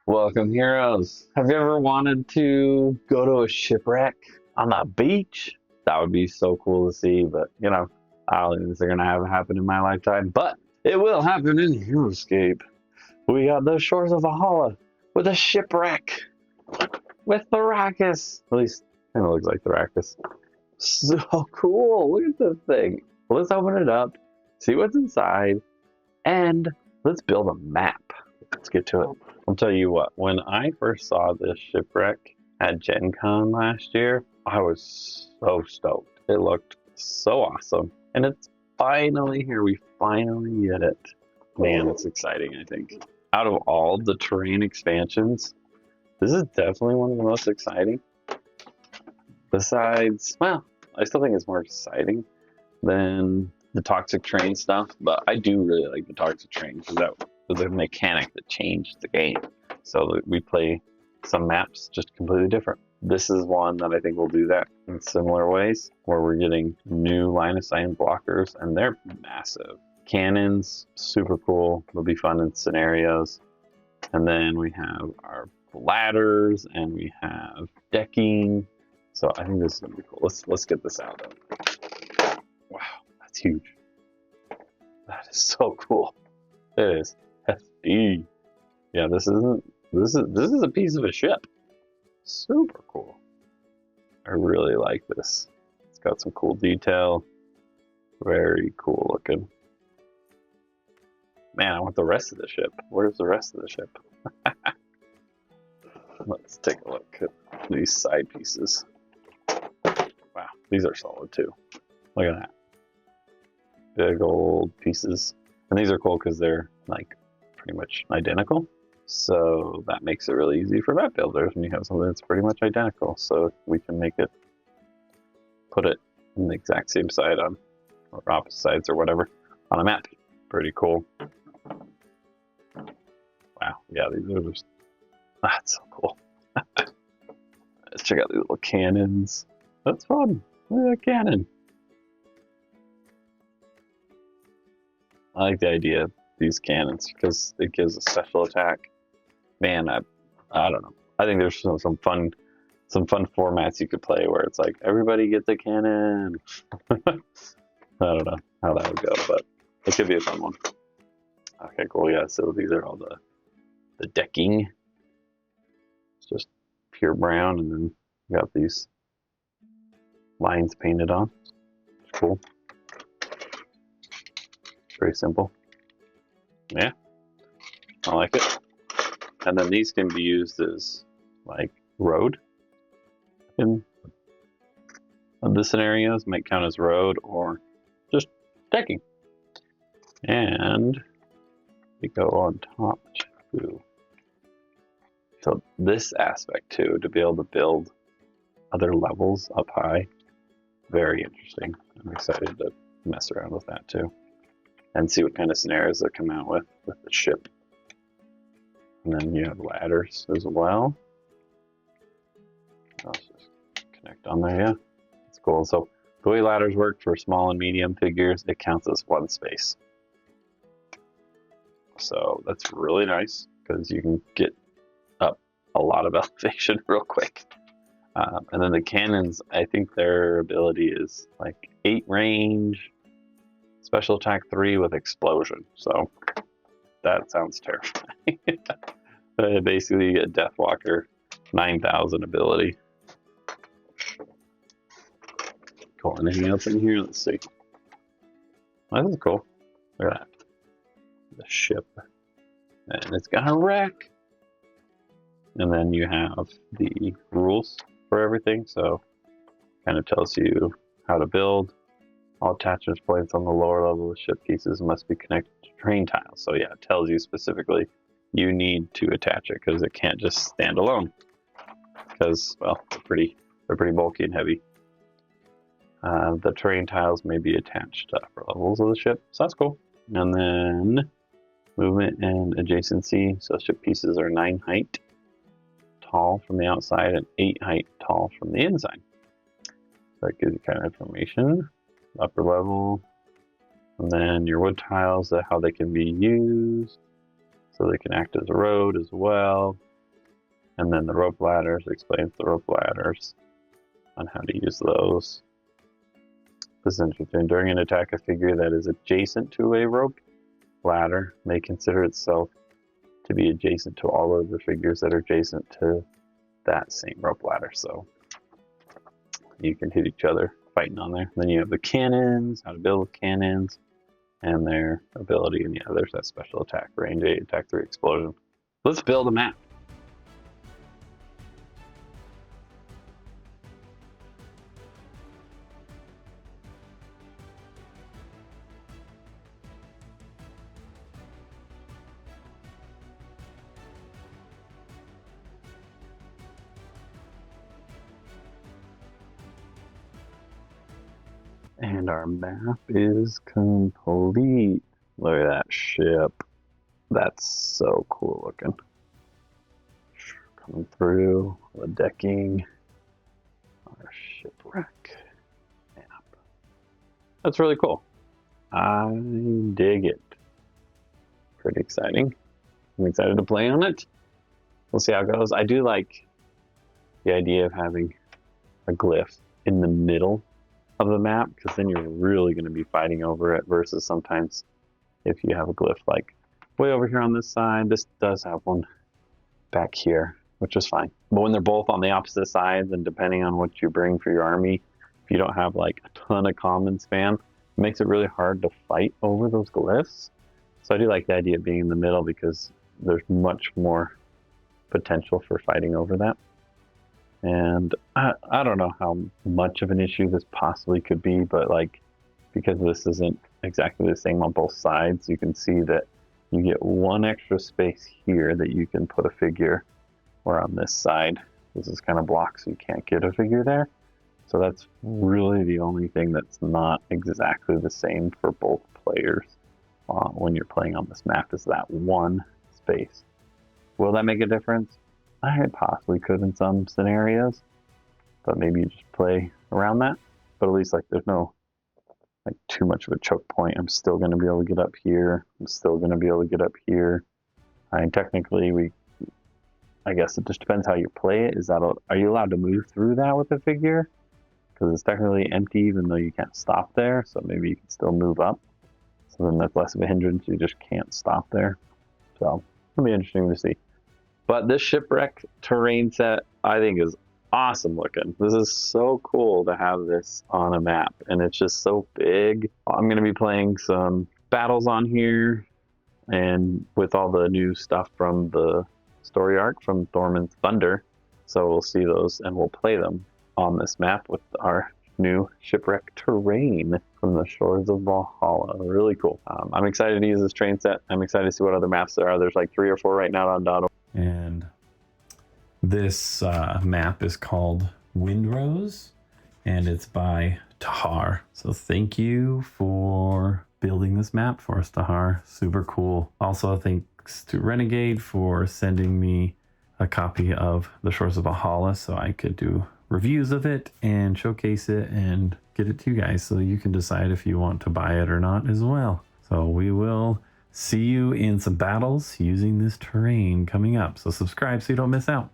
Welcome, heroes. Have you ever wanted to go to a shipwreck on the beach? That would be so cool to see, but I don't think they're gonna have it happen in my lifetime. But it will happen in Heroscape. We got the shores of Valhalla with a shipwreck with the Arrakis. At least it looks like the Arrakis. So cool! Look at this thing. Let's open it up, see what's inside, and let's build a map. Let's get to it. I'll tell you what, when I first saw this shipwreck at Gen Con last year, I was so stoked. It looked so awesome. And it's finally here. We finally get it. Man, it's exciting, I think. Out of all the terrain expansions, this is definitely one of the most exciting. Besides, well, I still think it's more exciting than the toxic train stuff, but I do really like the toxic train because that was a mechanic that changed the game. So that we play some maps just completely different. This is one that I think will do that in similar ways, where we're getting new line of sight blockers, and they're massive. Cannons, super cool. They'll be fun in scenarios. And then we have our ladders, and we have decking. So I think this is gonna be cool. Let's get this out. Wow, that's huge. That is so cool. It is hefty. Yeah, this is a piece of a ship. Super cool. I really like this. It's got some cool detail. Very cool looking. Man, I want the rest of the ship. Where's the rest of the ship? Let's take a look at these side pieces. Wow, these are solid too. Look at that. Big old pieces. And these are cool because they're like pretty much identical. So that makes it really easy for map builders when you have something that's pretty much identical. So we can make it, put it in the exact same side on, or opposite sides or whatever, on a map. Pretty cool. Wow, yeah, these are just, that's so cool. Let's check out these little cannons. That's fun. Look at that cannon. I like the idea of these cannons because it gives a special attack. Man, I don't know. I think there's some fun formats you could play where it's like everybody gets a cannon. I don't know how that would go, but it could be a fun one. Okay, cool. Yeah, so these are all the decking. It's just pure brown, and then you got these lines painted on. It's cool. Very simple. Yeah, I like it. And then these can be used as like road in the scenarios, might count as road or just decking. And we go on top too. So this aspect too, to be able to build other levels up high, very interesting. I'm excited to mess around with that too and see what kind of scenarios they come out with the ship. And then you have ladders as well. Let's just connect on there, yeah. It's cool. So the way ladders work for small and medium figures, it counts as one space. So that's really nice because you can get up a lot of elevation real quick. And then the cannons, I think their ability is like 8 range, special attack 3 with explosion. So that sounds terrifying. Basically a Deathwalker 9000 ability. Cool. Anything else in here? Let's see. Oh, this is cool. Look at that. The ship. And it's got a wreck. And then you have the rules for everything. So kind of tells you how to build. All attachment points on the lower level of ship pieces must be connected to train tiles. So yeah, it tells you specifically you need to attach it because it can't just stand alone. Because, well, they're pretty bulky and heavy. The terrain tiles may be attached to upper levels of the ship, so that's cool. And then movement and adjacency. So ship pieces are 9 height tall from the outside and 8 height tall from the inside. So that gives you kind of information. Upper level, and then your wood tiles, how they can be used, so they can act as a road as well. And then the rope ladders explains the rope ladders on how to use those. This is interesting. During an attack, a figure that is adjacent to a rope ladder may consider itself to be adjacent to all of the figures that are adjacent to that same rope ladder. So you can hit each other fighting on there. Then you have the cannons, how to build cannons, and their ability. And yeah, there's that special attack, range 8, attack 3, explosion. Let's build a map. And our map is complete. Look at that ship. That's so cool looking. Coming through the decking. Our shipwreck map. That's really cool. I dig it. Pretty exciting. I'm excited to play on it. We'll see how it goes. I do like the idea of having a glyph in the middle of the map, because then you're really going to be fighting over it, versus sometimes if you have a glyph like way over here on this side. This does have one back here, which is fine. But when they're both on the opposite sides, and depending on what you bring for your army, if you don't have like a ton of common spam, it makes it really hard to fight over those glyphs. So I do like the idea of being in the middle, because there's much more potential for fighting over that. And I don't know how much of an issue this possibly could be, but like, because this isn't exactly the same on both sides, you can see that you get one extra space here that you can put a figure, or on this side, this is kind of blocked, so you can't get a figure there. So that's really the only thing that's not exactly the same for both players when you're playing on this map, is that one space. Will that make a difference? I possibly could in some scenarios, but maybe you just play around that. But at least like there's no like too much of a choke point. I'm still going to be able to get up here. I'm still going to be able to get up here. I mean, technically, I guess it just depends how you play it. Are you allowed to move through that with a figure? Because it's technically empty, even though you can't stop there. So maybe you can still move up. So then that's less of a hindrance. You just can't stop there. So it'll be interesting to see. But this shipwreck terrain set, I think, is awesome looking. This is so cool to have this on a map, and it's just so big. I'm going to be playing some battles on here, and with all the new stuff from the story arc from Thormund's Thunder. So we'll see those, and we'll play them on this map with our new shipwreck terrain from the shores of Valhalla. Really cool. I'm excited to use this train set. I'm excited to see what other maps there are. There's like 3 or 4 right now on .org. And this map is called Windrose, and it's by Tahar. So thank you for building this map for us, Tahar. Super cool. Also, thanks to Renegade for sending me a copy of The Shores of Valhalla so I could do reviews of it and showcase it and get it to you guys so you can decide if you want to buy it or not as well. So we will see you in some battles using this terrain coming up. So subscribe so you don't miss out.